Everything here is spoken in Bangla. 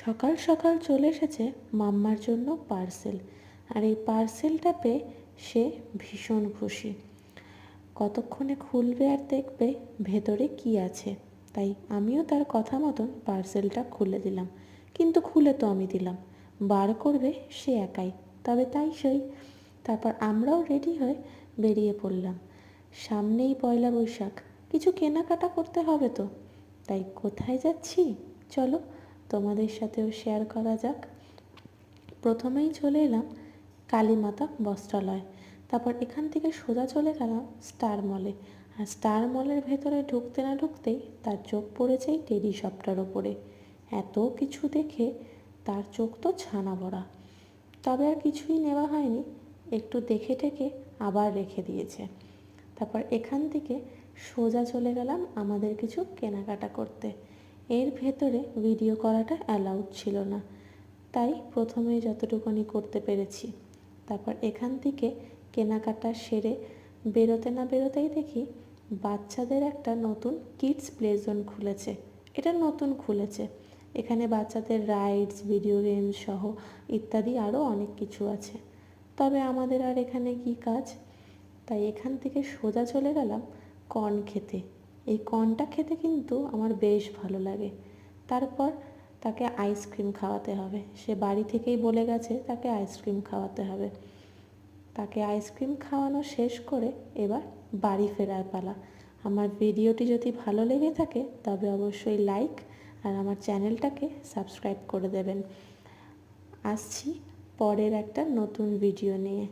সকাল সকাল চলে এসেছে মাম্মার জন্য পার্সেল। আর এই পার্সেলটা পেয়ে সে ভীষণ খুশি। কতক্ষণে খুলবে আর দেখবে ভেতরে কি আছে। তাই আমিও তার কথা মতন পার্সেলটা খুলে দিলাম। কিন্তু খুলে তো আমি দিলাম, বার করবে সে একাই। তবে তাই সেই। তারপর আমরাও রেডি হয়ে বেরিয়ে পড়লাম। সামনেই পয়লা বৈশাখ, কিছু কেনাকাটা করতে হবে তো। তাই কোথায় যাচ্ছি চলো তোমাদের সাথেও শেয়ার করা যাক। প্রথমেই চলে এলাম কালীমাতা বস্ত্রালয়। তারপর এখান থেকে সোজা চলে গেলাম স্টার মলে। আর স্টার মলের ভেতরে ঢুকতে না ঢুকতেই তার চোখ পড়েছে এই টেডি শপটার ওপরে। এত কিছু দেখে তার চোখ তো ছানা ভরা। তবে আর কিছুই নেওয়া হয়নি, একটু দেখে টেকে আবার রেখে দিয়েছে। তারপর এখান থেকে সোজা চলে গেলাম আমাদের কিছু কেনাকাটা করতে। এর ভেতরে ভিডিও করাটা অ্যালাউড ছিল না, তাই প্রথমেই যতটুকুনি করতে পেরেছি। তারপর এখান থেকে কেনাকাটা সেরে বেরোতে না বেরোতেই দেখি বাচ্চাদের একটা নতুন কিডস প্লে জোন খুলেছে। এটা নতুন খুলেছে। এখানে বাচ্চাদের রাইডস, ভিডিও গেমস সহ ইত্যাদি আরও অনেক কিছু আছে। তবে আমাদের আর এখানে কি কাজ, তাই এখান থেকে সোজা চলে গেলাম কর্ন খেতে। এই কর্নটা খেতে কিন্তু আমার বেশ ভালো লাগে। তারপর তাকে আইসক্রিম খাওয়াতে হবে। সে বাড়ি থেকেই বলে গেছে তাকে আইসক্রিম খাওয়াতে হবে। তাকে আইসক্রিম খাওয়ানো শেষ করে এবার বাড়ি ফেরার পালা। আমার ভিডিওটি যদি ভালো লেগে থাকে তবে অবশ্যই লাইক আর আমার চ্যানেলটাকে সাবস্ক্রাইব করে দেবেন। আসছি পরের একটা নতুন ভিডিও নিয়ে।